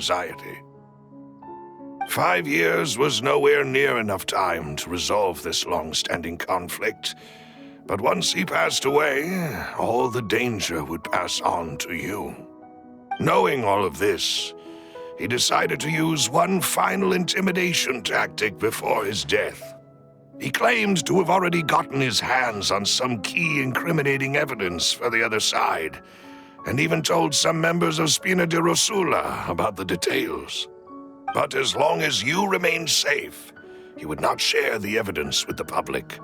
anxiety. 5 years was nowhere near enough time to resolve this long-standing conflict, but once he passed away, all the danger would pass on to you. Knowing all of this, he decided to use one final intimidation tactic before his death. He claimed to have already gotten his hands on some key incriminating evidence for the other side, and even told some members of Spina di Rosula about the details. But as long as you remained safe, he would not share the evidence with the public.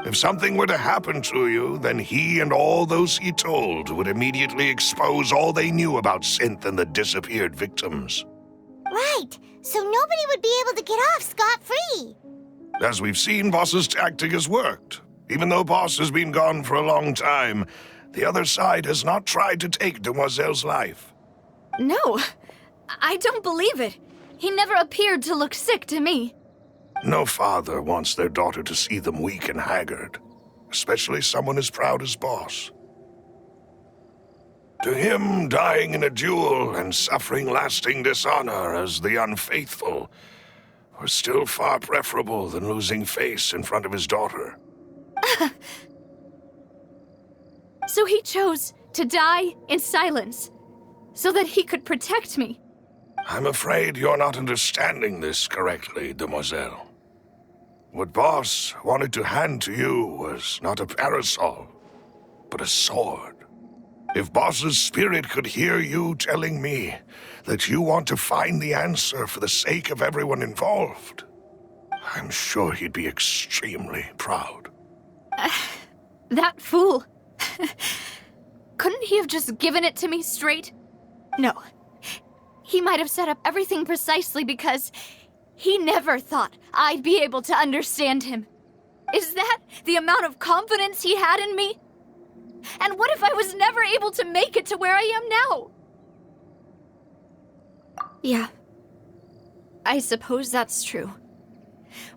If something were to happen to you, then he and all those he told would immediately expose all they knew about Synth and the disappeared victims. Right, so nobody would be able to get off scot-free. As we've seen, Boss's tactic has worked. Even though Boss has been gone for a long time, the other side has not tried to take Demoiselle's life. No, I don't believe it. He never appeared to look sick to me. No father wants their daughter to see them weak and haggard, especially someone as proud as Boss. To him, dying in a duel and suffering lasting dishonor as the unfaithful was still far preferable than losing face in front of his daughter. So he chose to die in silence, so that he could protect me. I'm afraid you're not understanding this correctly, Demoiselle. What Boss wanted to hand to you was not a parasol, but a sword. If Boss's spirit could hear you telling me that you want to find the answer for the sake of everyone involved, I'm sure he'd be extremely proud. That fool. Couldn't he have just given it to me straight? No. He might have set up everything precisely because he never thought I'd be able to understand him. Is that the amount of confidence he had in me? And what if I was never able to make it to where I am now? Yeah. I suppose that's true.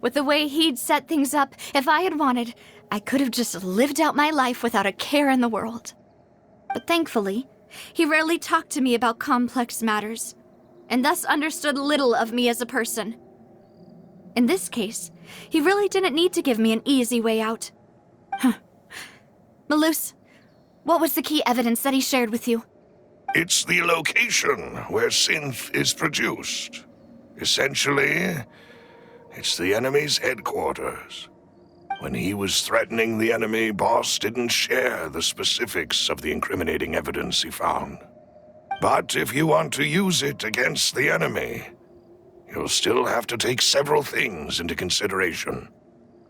With the way he'd set things up, if I had wanted, I could have just lived out my life without a care in the world. But thankfully, he rarely talked to me about complex matters, and thus understood little of me as a person. In this case, he really didn't need to give me an easy way out. Malus, what was the key evidence that he shared with you? It's the location where Synth is produced. Essentially, it's the enemy's headquarters. When he was threatening the enemy, Boss didn't share the specifics of the incriminating evidence he found. But if you want to use it against the enemy, you'll still have to take several things into consideration.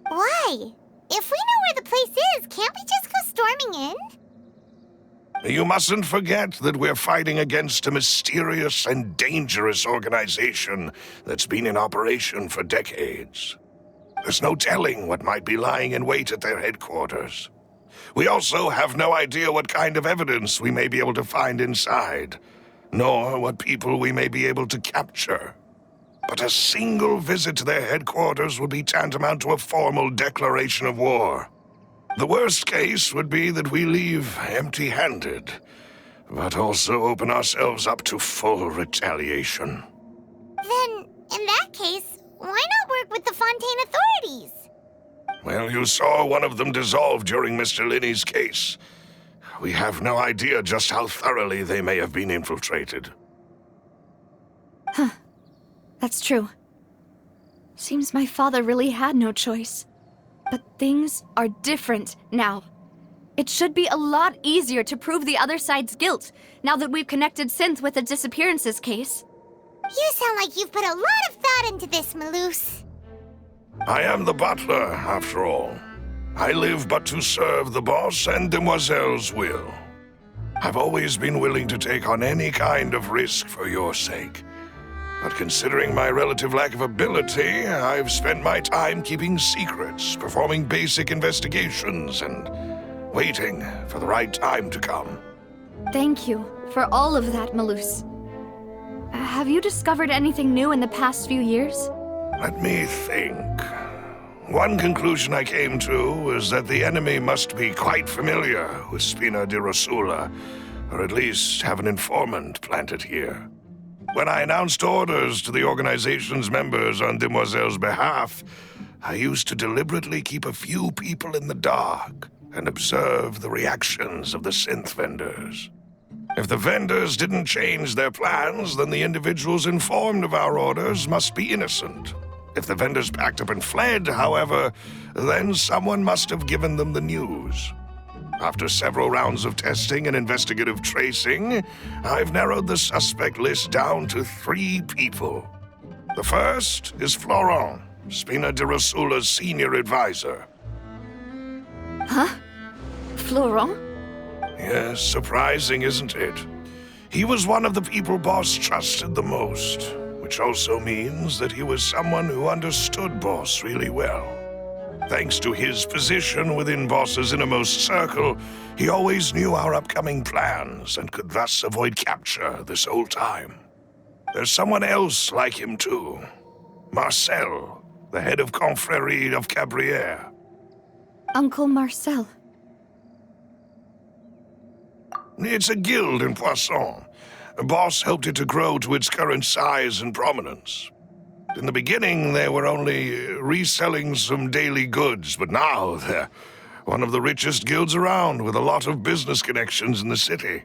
Why? If we know where the place is, can't we just go storming in? You mustn't forget that we're fighting against a mysterious and dangerous organization that's been in operation for decades. There's no telling what might be lying in wait at their headquarters. We also have no idea what kind of evidence we may be able to find inside, nor what people we may be able to capture. But a single visit to their headquarters would be tantamount to a formal declaration of war. The worst case would be that we leave empty-handed, but also open ourselves up to full retaliation. Then, in that case, why not work with the Fontaine authorities? Well, you saw one of them dissolve during Mr. Linney's case. We have no idea just how thoroughly they may have been infiltrated. That's true. Seems my father really had no choice. But things are different now. It should be a lot easier to prove the other side's guilt, now that we've connected Synth with the disappearances case. You sound like you've put a lot of thought into this, Malus. I am the butler, after all. I live but to serve the boss and Demoiselle's will. I've always been willing to take on any kind of risk for your sake. But considering my relative lack of ability, I've spent my time keeping secrets, performing basic investigations, and waiting for the right time to come. Thank you for all of that, Malus. Have you discovered anything new in the past few years? Let me think. One conclusion I came to was that the enemy must be quite familiar with Spina di Rosula, or at least have an informant planted here. When I announced orders to the organization's members on Demoiselle's behalf, I used to deliberately keep a few people in the dark and observe the reactions of the synth vendors. If the vendors didn't change their plans, then the individuals informed of our orders must be innocent. If the vendors packed up and fled, however, then someone must have given them the news. After several rounds of testing and investigative tracing, I've narrowed the suspect list down to 3 people. The first is Florent, Spina di Rosula's senior advisor. Huh? Florent? Yes, surprising, isn't it? He was one of the people Boss trusted the most, which also means that he was someone who understood Boss really well. Thanks to his position within Boss's innermost circle, he always knew our upcoming plans and could thus avoid capture this whole time. There's someone else like him too. Marcel, the head of Confrérie of Cabrières. Uncle Marcel. It's a guild in Poisson. Boss helped it to grow to its current size and prominence. In the beginning, they were only reselling some daily goods, but now they're one of the richest guilds around with a lot of business connections in the city.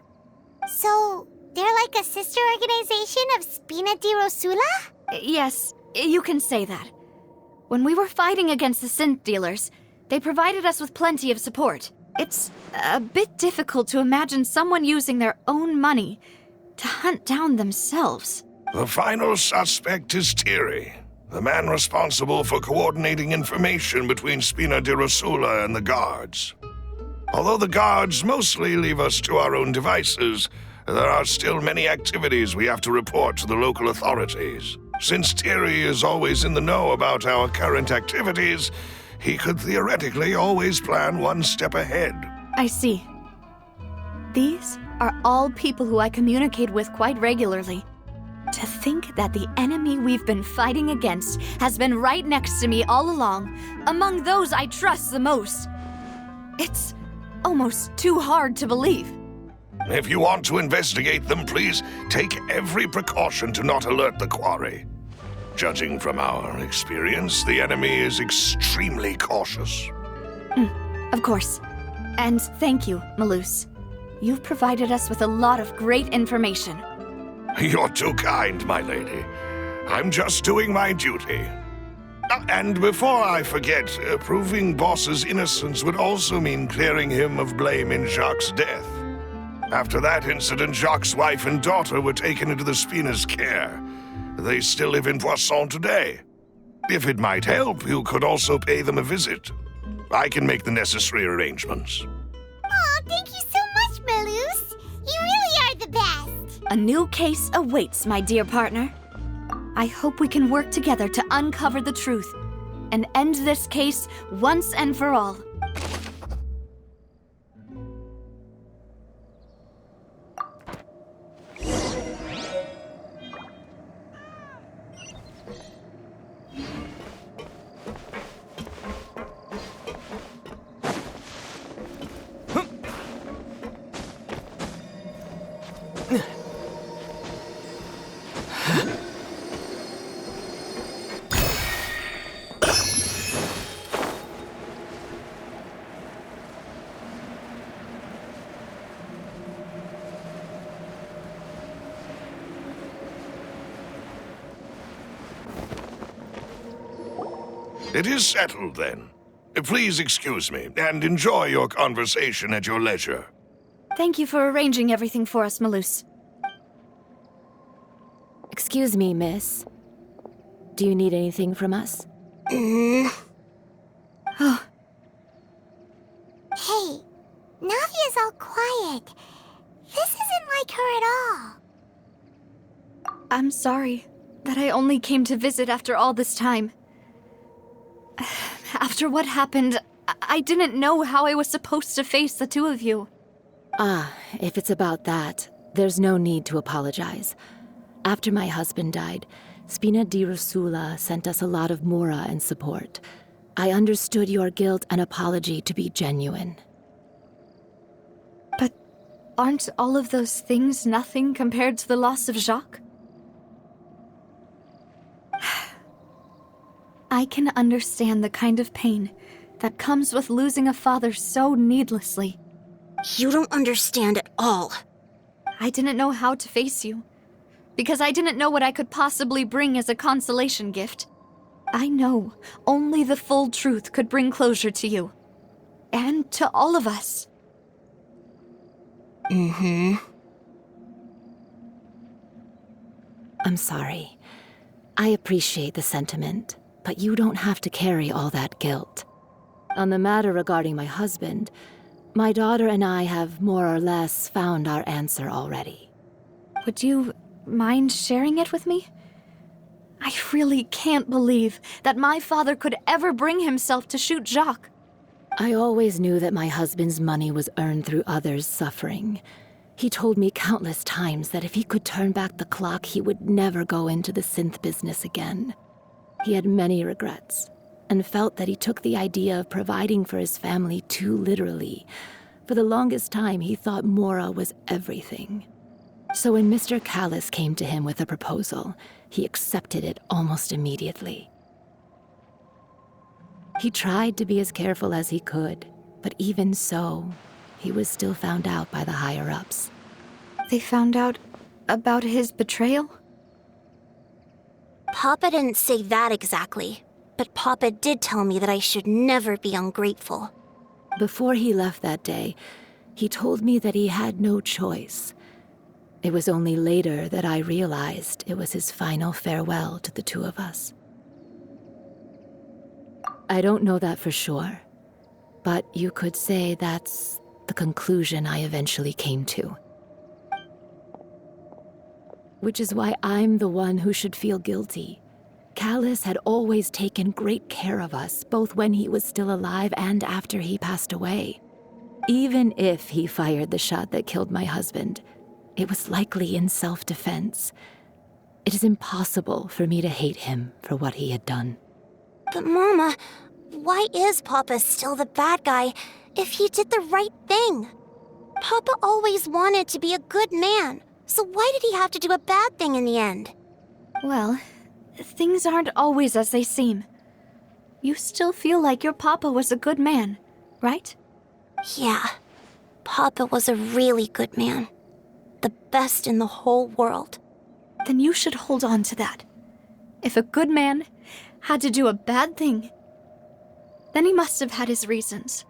So, they're like a sister organization of Spina di Rosula? Yes, you can say that. When we were fighting against the synth dealers, they provided us with plenty of support. It's a bit difficult to imagine someone using their own money to hunt down themselves. The final suspect is Thierry, the man responsible for coordinating information between Spina di Rosula and the guards. Although the guards mostly leave us to our own devices, there are still many activities we have to report to the local authorities. Since Thierry is always in the know about our current activities, he could theoretically always plan one step ahead. I see. These are all people who I communicate with quite regularly. To think that the enemy we've been fighting against has been right next to me all along, among those I trust the most. It's almost too hard to believe. If you want to investigate them, please take every precaution to not alert the quarry. Judging from our experience, the enemy is extremely cautious. Of course. And thank you, Malus. You've provided us with a lot of great information. You're too kind, my lady. I'm just doing my duty. And before I forget, proving Boss's innocence would also mean clearing him of blame in Jacques' death. After that incident, Jacques' wife and daughter were taken into the Spina's care. They still live in Poisson today. If it might help, you could also pay them a visit. I can make the necessary arrangements. Aw, thank you so much, Malus. You really are the best. A new case awaits, my dear partner. I hope we can work together to uncover the truth and end this case once and for all. It is settled, then. Please excuse me, and enjoy your conversation at your leisure. Thank you for arranging everything for us, Malus. Excuse me, miss. Do you need anything from us? Oh, Hey, Navia's all quiet. This isn't like her at all. I'm sorry that I only came to visit after all this time. After what happened, I didn't know how I was supposed to face the two of you. If it's about that, there's no need to apologize. After my husband died, Spina di Rosula sent us a lot of mora and support. I understood your guilt and apology to be genuine. But aren't all of those things nothing compared to the loss of Jacques? I can understand the kind of pain that comes with losing a father so needlessly. You don't understand at all. I didn't know how to face you, because I didn't know what I could possibly bring as a consolation gift. I know only the full truth could bring closure to you. And to all of us. Mm-hmm. I'm sorry. I appreciate the sentiment, but you don't have to carry all that guilt. On the matter regarding my husband, my daughter and I have more or less found our answer already. Would you mind sharing it with me? I really can't believe that my father could ever bring himself to shoot Jacques. I always knew that my husband's money was earned through others' suffering. He told me countless times that if he could turn back the clock, he would never go into the synth business again. He had many regrets, and felt that he took the idea of providing for his family too literally. For the longest time, he thought Mora was everything. So when Mr. Callis came to him with a proposal, he accepted it almost immediately. He tried to be as careful as he could, but even so, he was still found out by the higher-ups. They found out about his betrayal? Papa didn't say that exactly, but Papa did tell me that I should never be ungrateful. Before he left that day, he told me that he had no choice. It was only later that I realized it was his final farewell to the two of us. I don't know that for sure, but you could say that's the conclusion I eventually came to. Which is why I'm the one who should feel guilty. Callis had always taken great care of us, both when he was still alive and after he passed away. Even if he fired the shot that killed my husband, it was likely in self-defense. It is impossible for me to hate him for what he had done. But Mama, why is Papa still the bad guy if he did the right thing? Papa always wanted to be a good man, so why did he have to do a bad thing in the end? Well, things aren't always as they seem. You still feel like your papa was a good man, right? Yeah, Papa was a really good man. The best in the whole world. Then you should hold on to that. If a good man had to do a bad thing, then he must have had his reasons,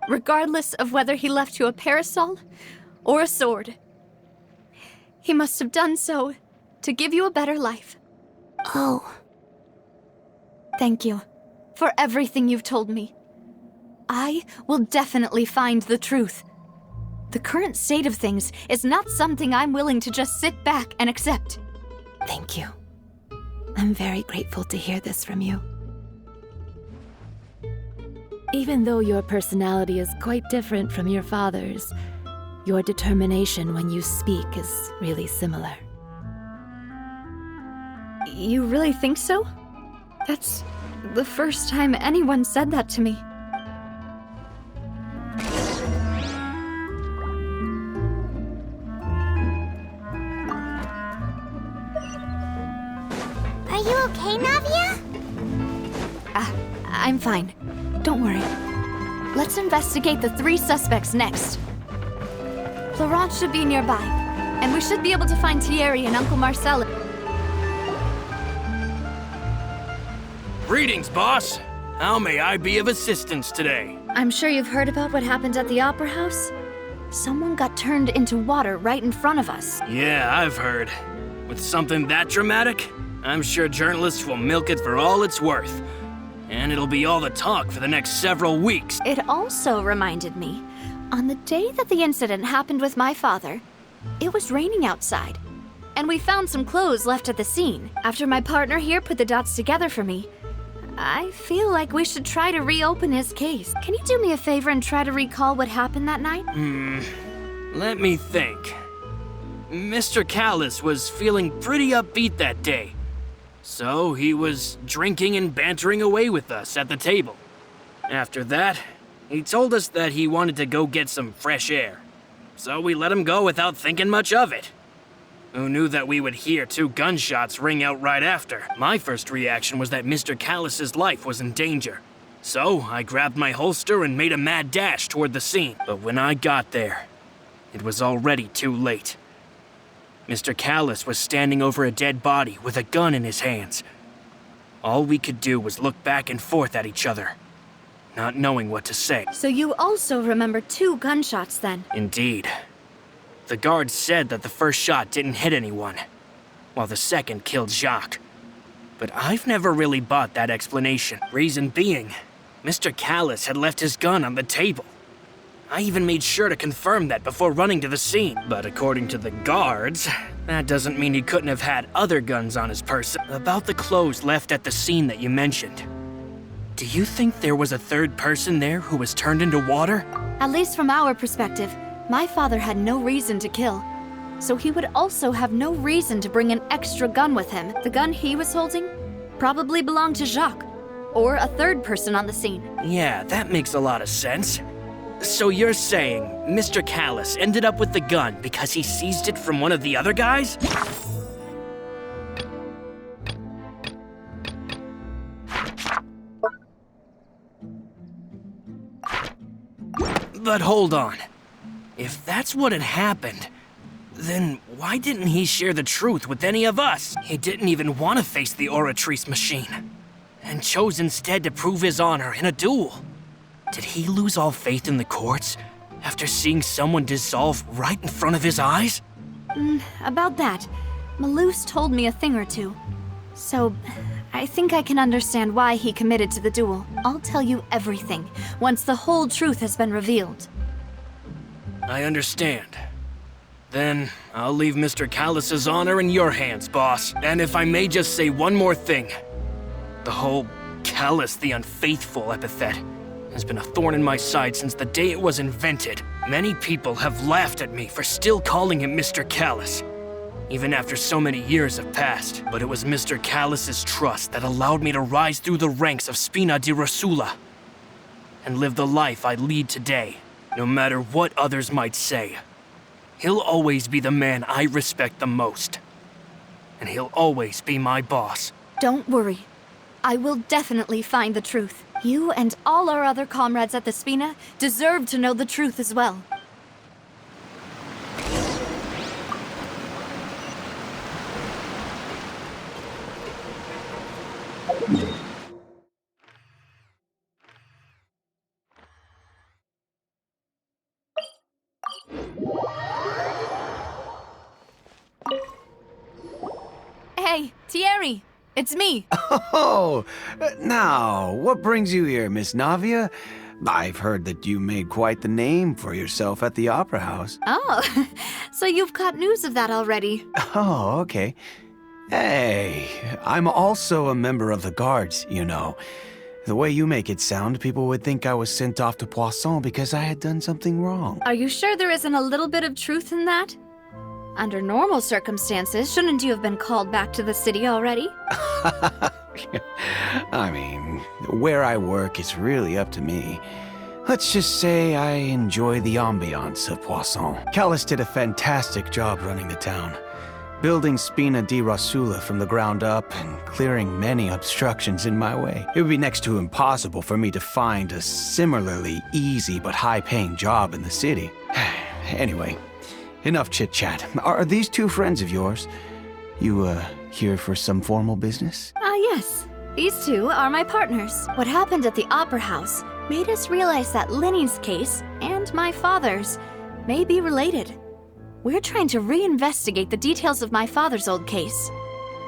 regardless of whether he left you a parasol or a sword. He must have done so to give you a better life. Oh. Thank you for everything you've told me. I will definitely find the truth. The current state of things is not something I'm willing to just sit back and accept. Thank you. I'm very grateful to hear this from you. Even though your personality is quite different from your father's, your determination when you speak is really similar. You really think so? That's the first time anyone said that to me. Are you okay, Navia? I'm fine. Don't worry. Let's investigate the 3 suspects next. Florent should be nearby, and we should be able to find Thierry and Uncle Marcel. Greetings, boss. How may I be of assistance today? I'm sure you've heard about what happened at the Opera House. Someone got turned into water right in front of us. Yeah, I've heard. With something that dramatic, I'm sure journalists will milk it for all it's worth. And it'll be all the talk for the next several weeks. It also reminded me, on the day that the incident happened with my father, it was raining outside. And we found some clothes left at the scene. After my partner here put the dots together for me, I feel like we should try to reopen his case. Can you do me a favor and try to recall what happened that night? Let me think. Mr. Callis was feeling pretty upbeat that day. So he was drinking and bantering away with us at the table. After that, he told us that he wanted to go get some fresh air. So we let him go without thinking much of it. Who knew that we would hear 2 gunshots ring out right after? My first reaction was that Mr. Callus's life was in danger. So I grabbed my holster and made a mad dash toward the scene. But when I got there, it was already too late. Mr. Callus was standing over a dead body with a gun in his hands. All we could do was look back and forth at each other, not knowing what to say. So you also remember 2 gunshots then? Indeed. The guard said that the first shot didn't hit anyone, while the second killed Jacques. But I've never really bought that explanation. Reason being, Mr. Callus had left his gun on the table. I even made sure to confirm that before running to the scene. But according to the guards, that doesn't mean he couldn't have had other guns on his person. About the clothes left at the scene that you mentioned, do you think there was a third person there who was turned into water? At least from our perspective, my father had no reason to kill. So he would also have no reason to bring an extra gun with him. The gun he was holding probably belonged to Jacques, or a third person on the scene. Yeah, that makes a lot of sense. So you're saying Mr. Callus ended up with the gun because he seized it from one of the other guys? But hold on. If that's what had happened, then why didn't he share the truth with any of us? He didn't even want to face the Oratrice machine, and chose instead to prove his honor in a duel. Did he lose all faith in the courts after seeing someone dissolve right in front of his eyes? About that, Malus told me a thing or two. So, I think I can understand why he committed to the duel. I'll tell you everything, once the whole truth has been revealed. I understand. Then, I'll leave Mr. Callus's honor in your hands, boss. And if I may just say one more thing. The whole Callus the Unfaithful epithet has been a thorn in my side since the day it was invented. Many people have laughed at me for still calling him Mr. Callus, even after so many years have passed. But it was Mr. Callus's trust that allowed me to rise through the ranks of Spina di Rosula and live the life I lead today. No matter what others might say, he'll always be the man I respect the most. And he'll always be my boss. Don't worry. I will definitely find the truth. You and all our other comrades at the Spina deserve to know the truth as well. Hey, Thierry, it's me. Oh, now, what brings you here, Miss Navia? I've heard that you made quite the name for yourself at the Opera House. Oh, so you've got news of that already. Oh, okay. Hey, I'm also a member of the Guards, you know. The way you make it sound, people would think I was sent off to Poisson because I had done something wrong. Are you sure there isn't a little bit of truth in that? Under normal circumstances, shouldn't you have been called back to the city already? I mean, where I work is really up to me. Let's just say I enjoy the ambiance of Poisson. Callus did a fantastic job running the town, building Spina di Rosula from the ground up and clearing many obstructions in my way. It would be next to impossible for me to find a similarly easy but high-paying job in the city. Anyway, enough chit-chat. Are these 2 friends of yours? You, here for some formal business? Yes. These 2 are my partners. What happened at the Opera House made us realize that Linny's case and my father's may be related. We're trying to reinvestigate the details of my father's old case.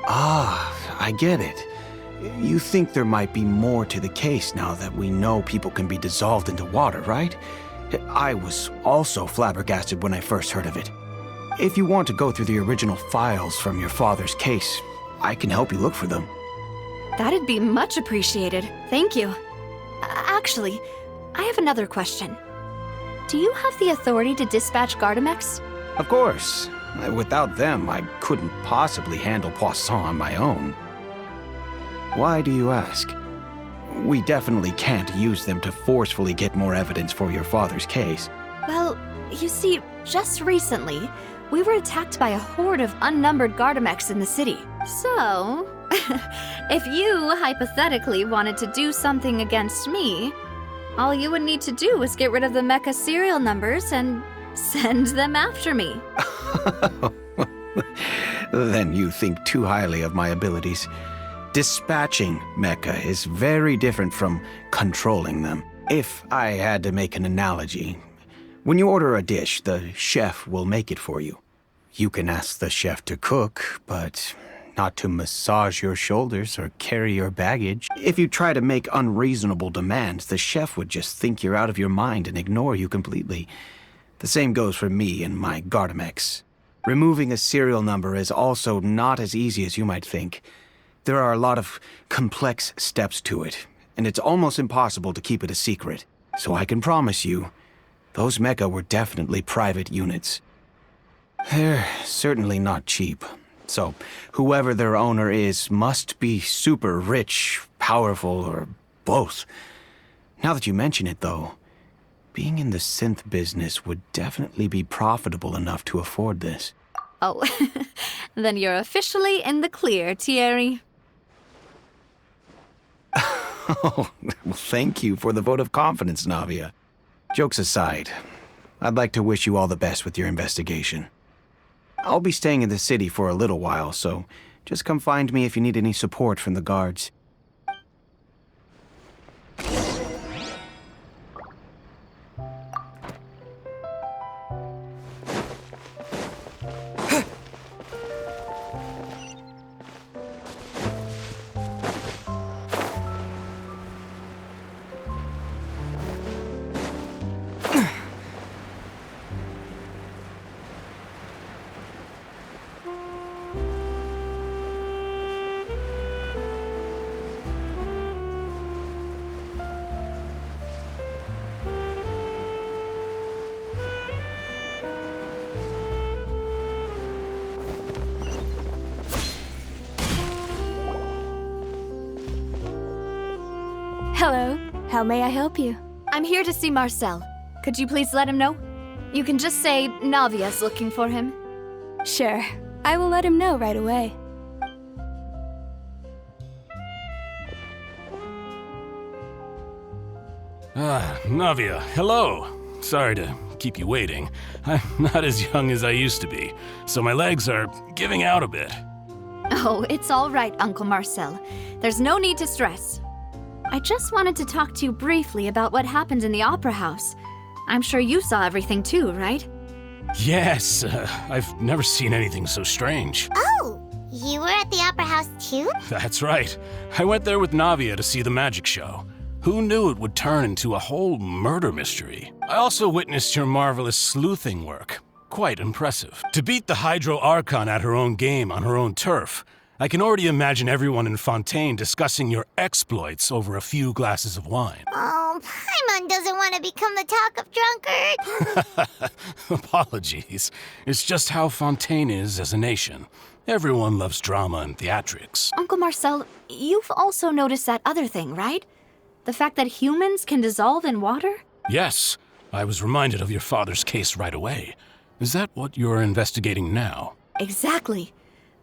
Ah, I get it. You think there might be more to the case now that we know people can be dissolved into water, right? I was also flabbergasted when I first heard of it. If you want to go through the original files from your father's case, I can help you look for them. That'd be much appreciated. Thank you. Actually, I have another question. Do you have the authority to dispatch Gardamex? Of course. Without them, I couldn't possibly handle Poisson on my own. Why do you ask? We definitely can't use them to forcefully get more evidence for your father's case. Well, you see, just recently, we were attacked by a horde of unnumbered Gardamex in the city. So, if you hypothetically wanted to do something against me, all you would need to do was get rid of the mecha serial numbers and send them after me. Then you think too highly of my abilities. Dispatching mecha is very different from controlling them. If I had to make an analogy, when you order a dish, the chef will make it for you. You can ask the chef to cook, but not to massage your shoulders or carry your baggage. If you try to make unreasonable demands, the chef would just think you're out of your mind and ignore you completely. The same goes for me and my Gardamex. Removing a serial number is also not as easy as you might think. There are a lot of complex steps to it, and it's almost impossible to keep it a secret. So I can promise you, those mecha were definitely private units. They're certainly not cheap. So whoever their owner is must be super rich, powerful, or both. Now that you mention it, though, being in the synth business would definitely be profitable enough to afford this. Oh, then you're officially in the clear, Thierry. Oh, well, thank you for the vote of confidence, Navia. Jokes aside, I'd like to wish you all the best with your investigation. I'll be staying in the city for a little while, so just come find me if you need any support from the guards. Hello, how may I help you? I'm here to see Marcel. Could you please let him know? You can just say Navia's looking for him. Sure, I will let him know right away. Navia, hello. Sorry to keep you waiting. I'm not as young as I used to be, so my legs are giving out a bit. Oh, it's all right, Uncle Marcel. There's no need to stress. I just wanted to talk to you briefly about what happened in the Opera House. I'm sure you saw everything too, right? Yes, I've never seen anything so strange. Oh, you were at the Opera House too? That's right. I went there with Navia to see the magic show. Who knew it would turn into a whole murder mystery? I also witnessed your marvelous sleuthing work. Quite impressive. To beat the Hydro Archon at her own game on her own turf, I can already imagine everyone in Fontaine discussing your exploits over a few glasses of wine. Oh, Paimon doesn't want to become the talk of drunkard. Apologies. It's just how Fontaine is as a nation. Everyone loves drama and theatrics. Uncle Marcel, you've also noticed that other thing, right? The fact that humans can dissolve in water? Yes, I was reminded of your father's case right away. Is that what you're investigating now? Exactly.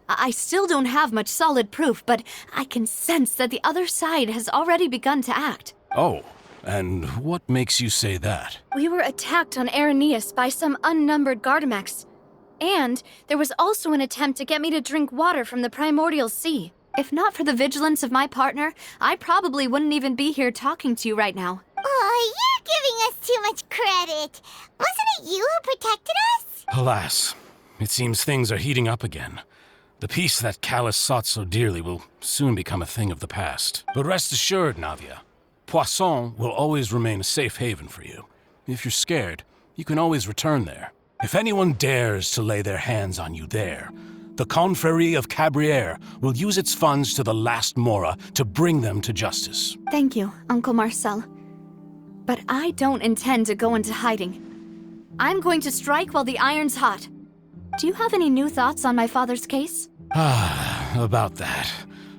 I still don't have much solid proof, but I can sense that the other side has already begun to act. Oh, and what makes you say that? We were attacked on Araneus by some unnumbered Gardamex. And there was also an attempt to get me to drink water from the primordial sea. If not for the vigilance of my partner, I probably wouldn't even be here talking to you right now. Oh, you're giving us too much credit. Wasn't it you who protected us? Alas, it seems things are heating up again. The peace that Callus sought so dearly will soon become a thing of the past. But rest assured, Navia, Poisson will always remain a safe haven for you. If you're scared, you can always return there. If anyone dares to lay their hands on you there, the Confrérie of Cabrières will use its funds to the last Mora to bring them to justice. Thank you, Uncle Marcel. But I don't intend to go into hiding. I'm going to strike while the iron's hot. Do you have any new thoughts on my father's case? About that.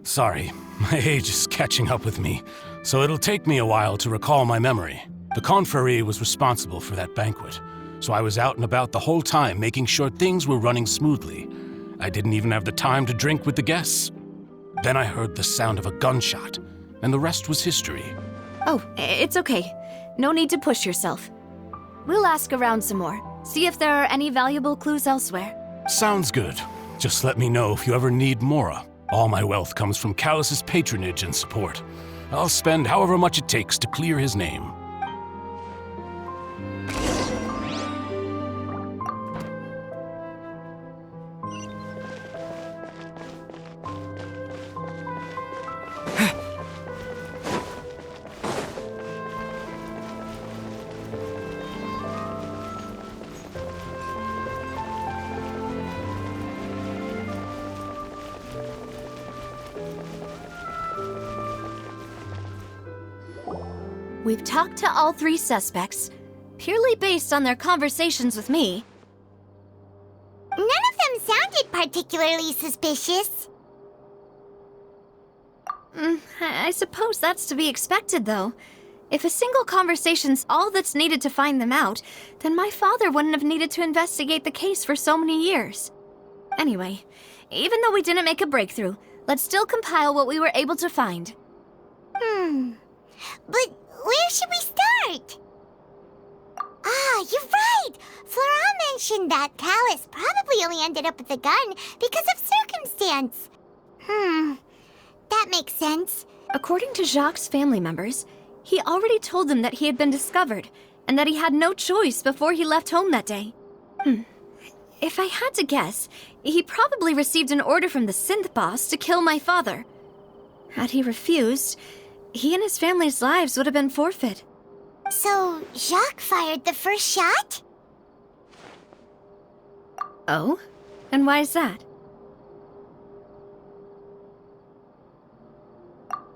Sorry, my age is catching up with me, so it'll take me a while to recall my memory. The Confrérie was responsible for that banquet, so I was out and about the whole time making sure things were running smoothly. I didn't even have the time to drink with the guests. Then I heard the sound of a gunshot, and the rest was history. Oh, it's okay. No need to push yourself. We'll ask around some more, see if there are any valuable clues elsewhere. Sounds good. Just let me know if you ever need Mora. All my wealth comes from Callus's patronage and support. I'll spend however much it takes to clear his name. We've talked to all 3 suspects, purely based on their conversations with me. None of them sounded particularly suspicious. I suppose that's to be expected, though. If a single conversation's all that's needed to find them out, then my father wouldn't have needed to investigate the case for so many years. Anyway, even though we didn't make a breakthrough, let's still compile what we were able to find. But where should we start? Ah, you're right! Flora mentioned that Callus probably only ended up with the gun because of circumstance. That makes sense. According to Jacques' family members, he already told them that he had been discovered, and that he had no choice before he left home that day. If I had to guess, he probably received an order from the synth boss to kill my father. Had he refused, he and his family's lives would have been forfeit. So, Jacques fired the first shot? Oh? And why is that?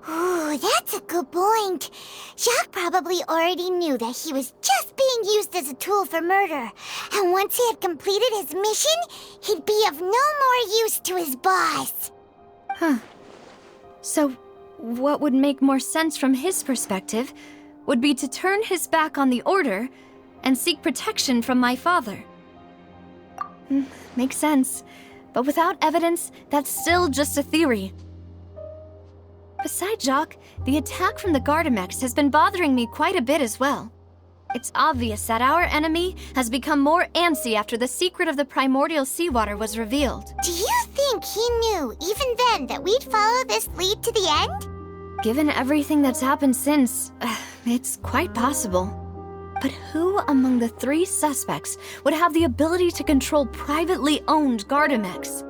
Ooh, that's a good point. Jacques probably already knew that he was just being used as a tool for murder. And once he had completed his mission, he'd be of no more use to his boss. So, what would make more sense from his perspective would be to turn his back on the order and seek protection from my father. Makes sense. But without evidence, that's still just a theory. Besides Jacques, the attack from the Gardamex has been bothering me quite a bit as well. It's obvious that our enemy has become more antsy after the secret of the primordial seawater was revealed. Do you think he knew, even then, that we'd follow this lead to the end? Given everything that's happened since, it's quite possible. But who among the 3 suspects would have the ability to control privately owned Gardamex?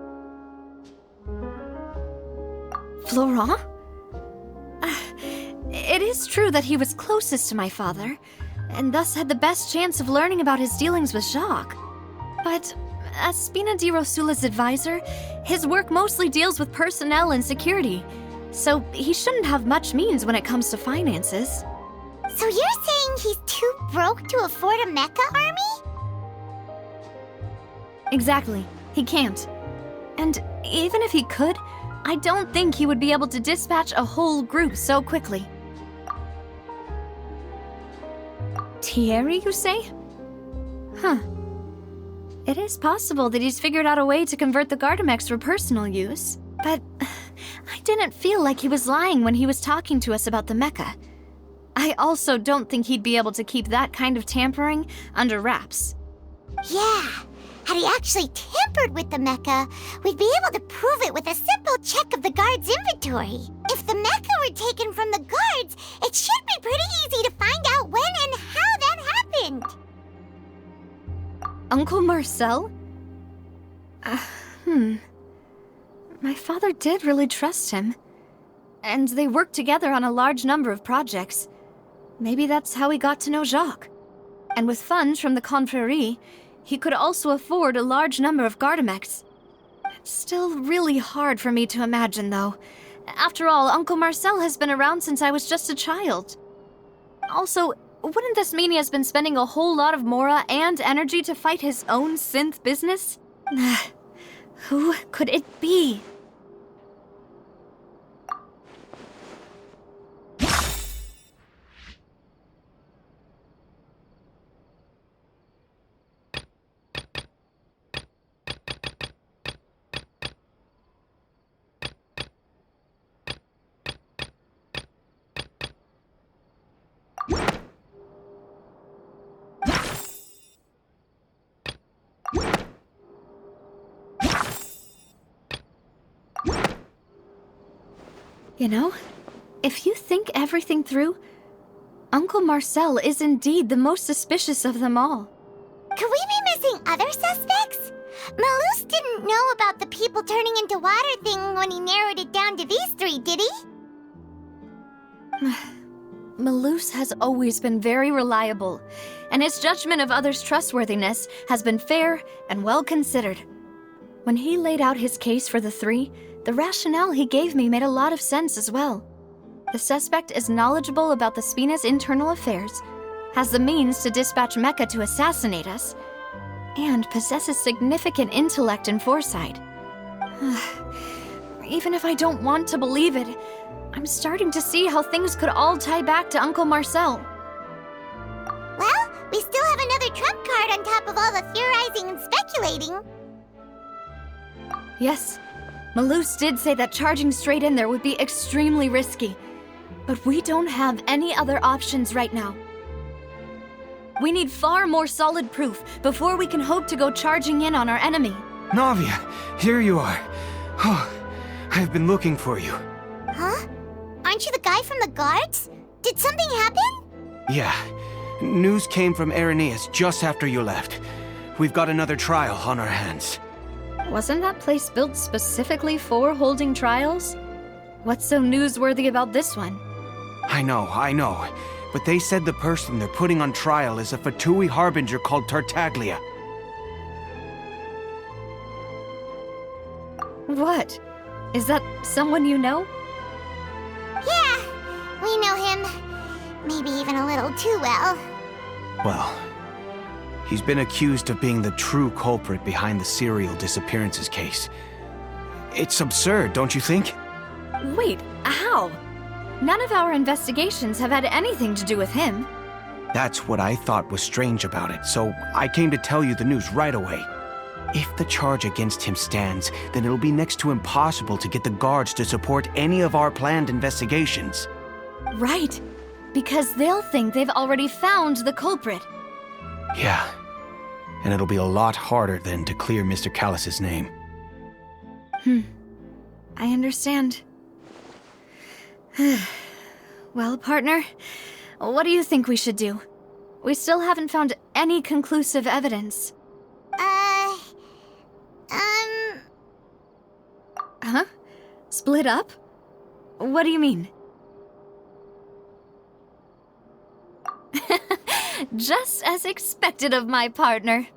Florent? It is true that he was closest to my father, and thus had the best chance of learning about his dealings with Jacques. But as Spina di Rosula's advisor, his work mostly deals with personnel and security, so he shouldn't have much means when it comes to finances. So you're saying he's too broke to afford a mecha army? Exactly. He can't. And even if he could, I don't think he would be able to dispatch a whole group so quickly. Thierry, you say? It is possible that he's figured out a way to convert the Gardamex for personal use, but I didn't feel like he was lying when he was talking to us about the mecha. I also don't think he'd be able to keep that kind of tampering under wraps. Yeah. Had he actually tampered with the mecha, we'd be able to prove it with a simple check of the guard's inventory. If the mecha were taken from the guards, it should be pretty easy to find out when and how that happened. Uncle Marcel? My father did really trust him. And they worked together on a large number of projects. Maybe that's how he got to know Jacques. And with funds from the Confrérie, he could also afford a large number of Gardamex. It's still really hard for me to imagine, though. After all, Uncle Marcel has been around since I was just a child. Also, wouldn't this mean he has been spending a whole lot of mora and energy to fight his own synth business? Who could it be? You know, if you think everything through, Uncle Marcel is indeed the most suspicious of them all. Could we be missing other suspects? Malus didn't know about the people turning into water thing when he narrowed it down to these three, did he? Malus has always been very reliable, and his judgment of others' trustworthiness has been fair and well considered. When he laid out his case for the three, the rationale he gave me made a lot of sense as well. The suspect is knowledgeable about the Spina's internal affairs, has the means to dispatch Mecha to assassinate us, and possesses significant intellect and foresight. Even if I don't want to believe it, I'm starting to see how things could all tie back to Uncle Marcel. Well, we still have another trump card on top of all the theorizing and speculating. Yes, Malus did say that charging straight in there would be extremely risky, but we don't have any other options right now. We need far more solid proof before we can hope to go charging in on our enemy. Navia, here you are. Oh, I've been looking for you. Huh? Aren't you the guy from the guards? Did something happen? Yeah. News came from Irenaeus just after you left. We've got another trial on our hands. Wasn't that place built specifically for holding trials? What's so newsworthy about this one? I know. But they said the person they're putting on trial is a Fatui harbinger called Tartaglia. What? Is that someone you know? Yeah, we know him. Maybe even a little too well. Well, he's been accused of being the true culprit behind the serial disappearances case. It's absurd, don't you think? Wait, how? None of our investigations have had anything to do with him. That's what I thought was strange about it, so I came to tell you the news right away. If the charge against him stands, then it'll be next to impossible to get the guards to support any of our planned investigations. Right, because they'll think they've already found the culprit. Yeah, and it'll be a lot harder then to clear Mr. Callus's name. I understand. Well, partner, what do you think we should do? We still haven't found any conclusive evidence. Huh? Split up? What do you mean? Just as expected of my partner.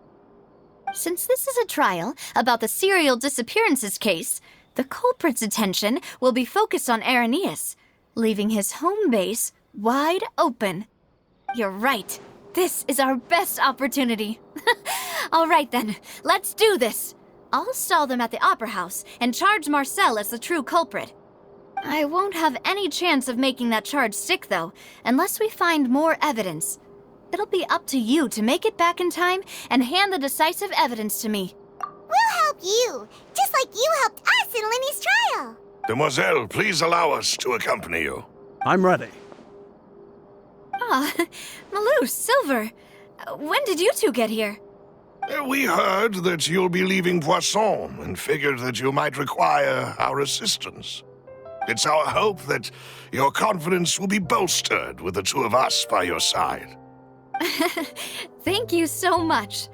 Since this is a trial about the serial disappearances case, the culprit's attention will be focused on Irenaeus, leaving his home base wide open. You're right. This is our best opportunity. All right then, let's do this. I'll stall them at the Opera House and charge Marcel as the true culprit. I won't have any chance of making that charge stick, though, unless we find more evidence. It'll be up to you to make it back in time and hand the decisive evidence to me. We'll help you, just like you helped us in Linny's trial. Demoiselle, please allow us to accompany you. I'm ready. Ah, Malus, Silver, when did you two get here? We heard that you'll be leaving Poisson and figured that you might require our assistance. It's our hope that your confidence will be bolstered with the two of us by your side. Thank you so much.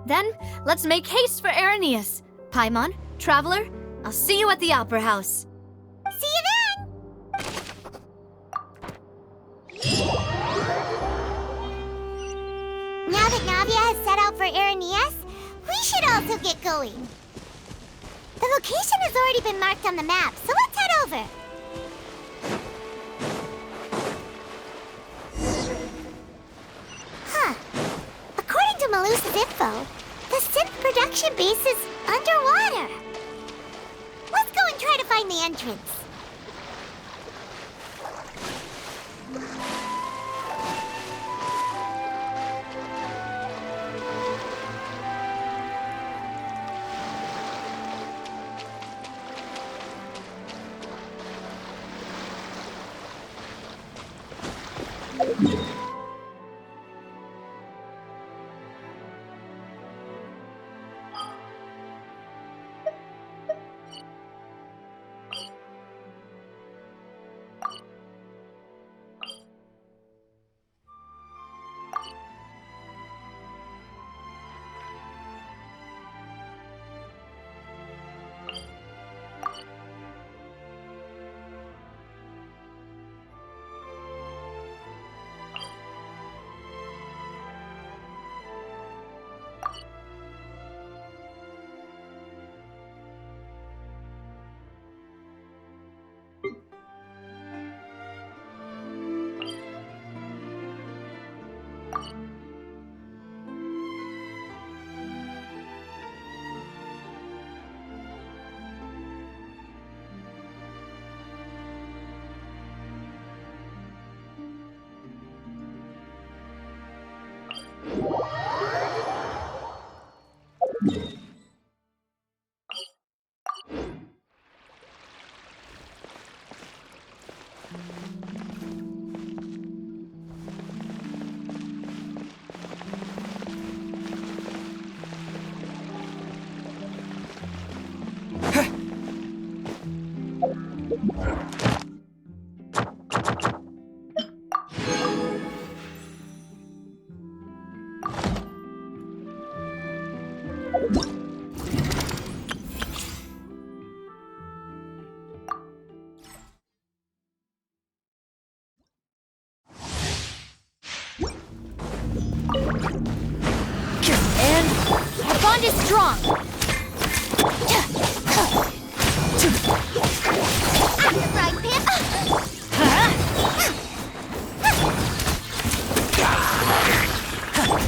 Then, let's make haste for Irenaeus. Paimon, Traveler, I'll see you at the Opera House. See you then! Now that Navia has set out for Irenaeus, we should also get going. The location has already been marked on the map, so let's head over. Huh. According to Malus's info, the synth production base is underwater. Let's go and try to find the entrance. And the bond is strong. After frying pan.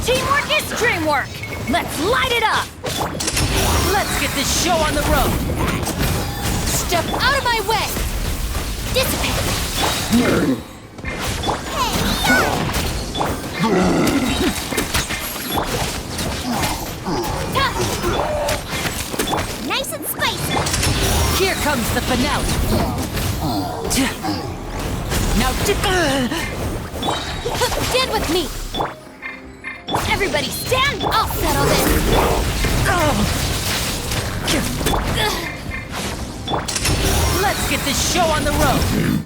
Teamwork is dreamwork! Let's light it up! Let's get this show on the road! Step out of my way. Dissipate. Nice and spicy. Here comes the finale! Now Stand with me. Everybody stand. I'll settle this. let's get this show on the road!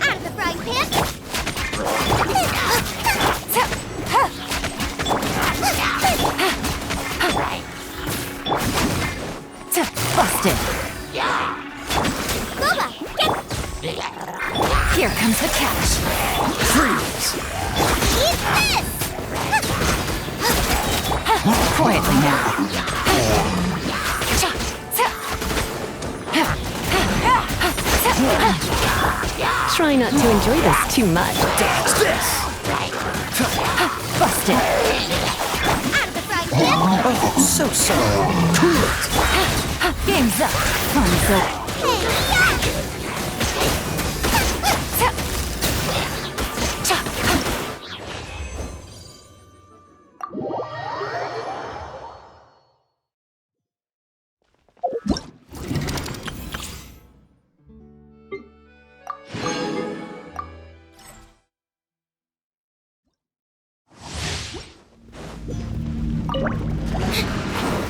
Out of the frying pan. Busted! Lola, Here comes the catch! Freeze! eat this. Quietly now. Try not to enjoy this too much. Dodge this! Busted! Out of the frying pan. Oh, so sorry. Cool it! Game's up. Fun's up.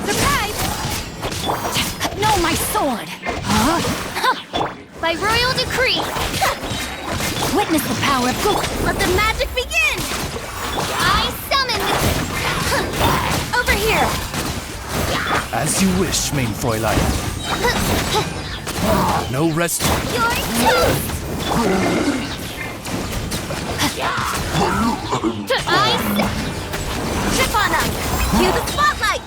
Surprise! No, my sword! Huh? By royal decree. Witness the power of Goku! Let the magic begin. I summon. Over here. As you wish, main Fräulein. No rest. You're toast. Trip on them. Cue the spotlight.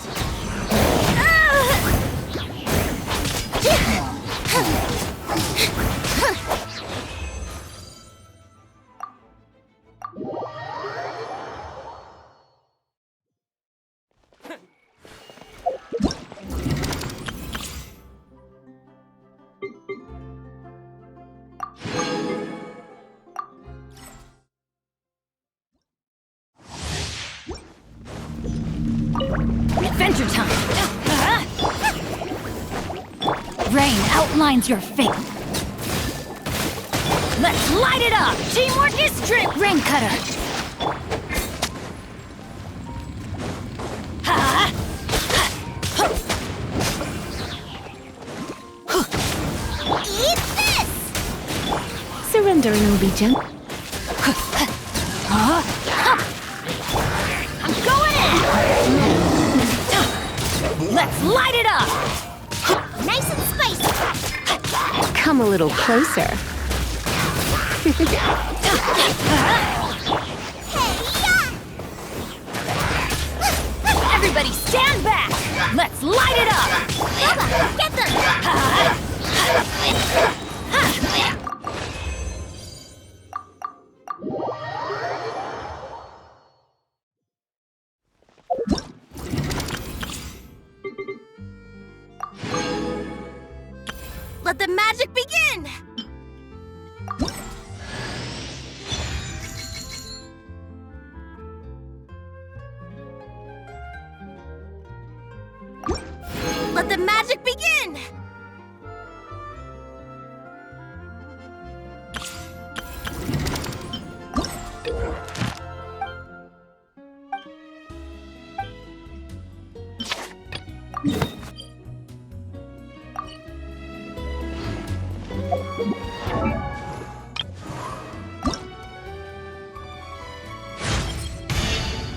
Adventure time! Rain outlines your fate. Let's light it up! Teamwork is strip! Rain cutter! Eat this. Surrender and it'll be gentle. I'm going in! Let's light it up! Nice and spicy. Come a little closer. Everybody Everybody stand back! Let's light it up! Nova, get them! Let the magic begin! Let the magic begin!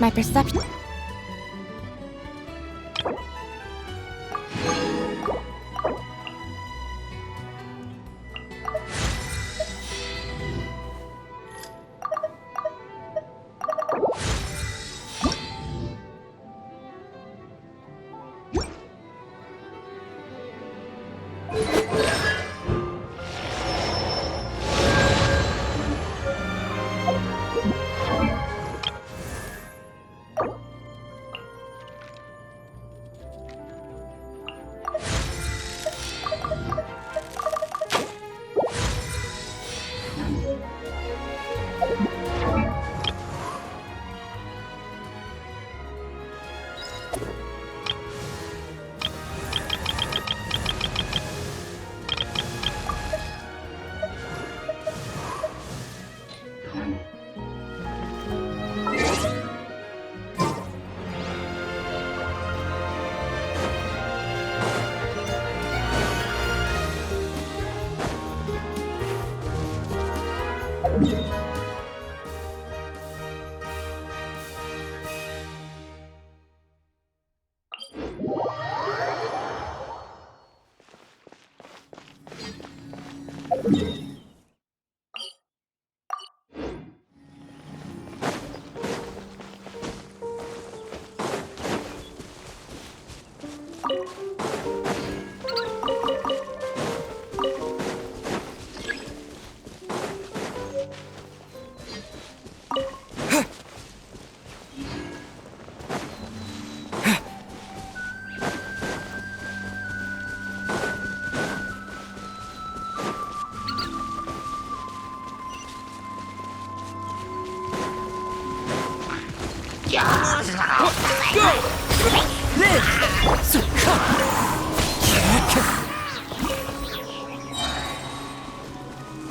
My perception.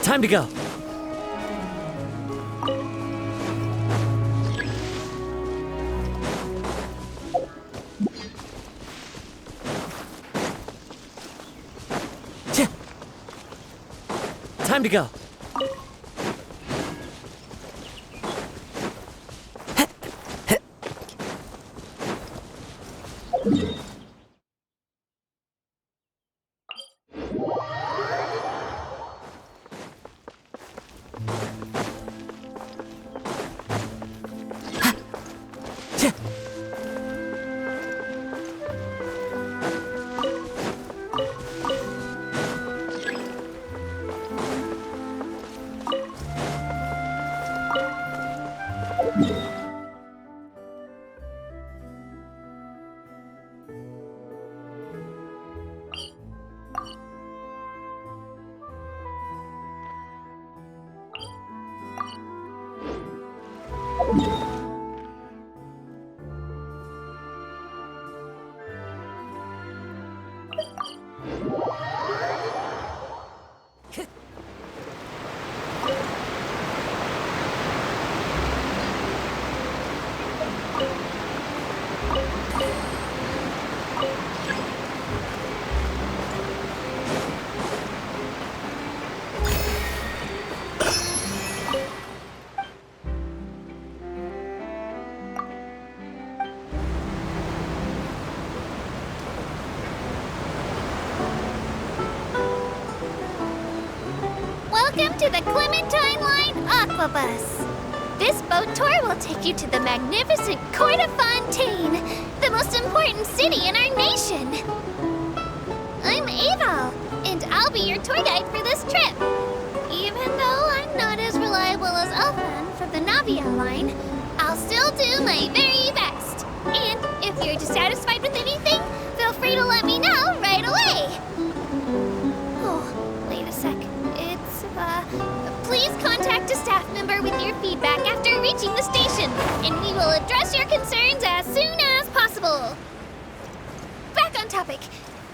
Time to go. Time to go. Welcome to the Clementine Line Aquabus. This boat tour will take you to the magnificent Court of Fontaine. the most important city in our nation. I'm Aval, and I'll be your tour guide for this trip. Even though I'm not as reliable as Elfan from the Navia line, I'll still do my very best. And if you're dissatisfied with anything, feel free to let me know right away. Oh, wait a sec. Please contact a staff member with your feedback after reaching the station, and we will address your concerns as soon as possible. Back on topic.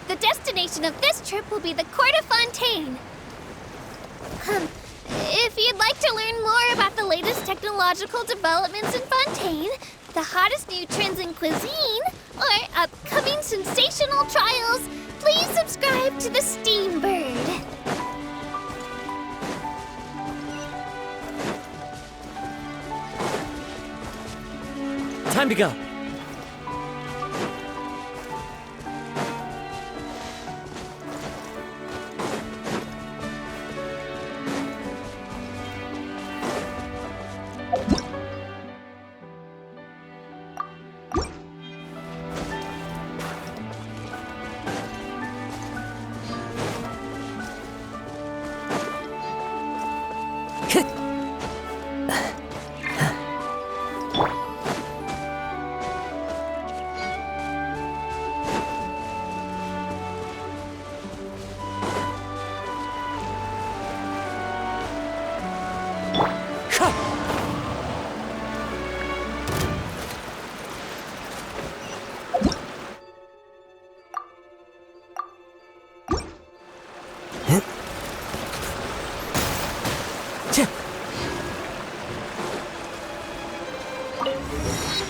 The destination of this trip will be the Court of Fontaine. If you'd like to learn more about the latest technological developments in Fontaine, the hottest new trends in cuisine, or upcoming sensational trials, please subscribe to the Steambird. Time to go.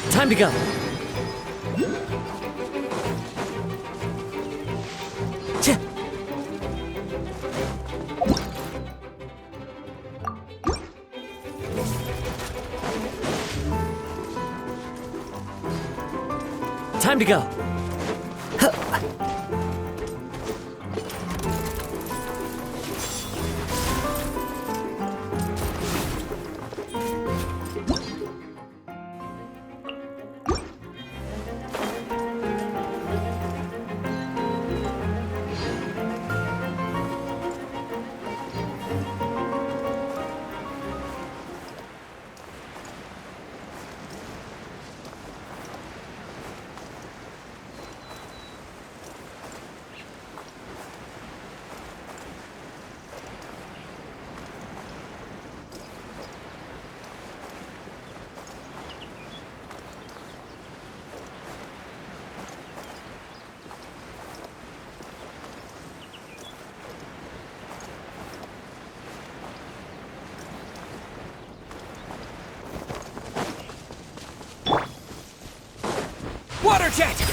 Time to go. Time to go. Water jet!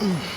Mm.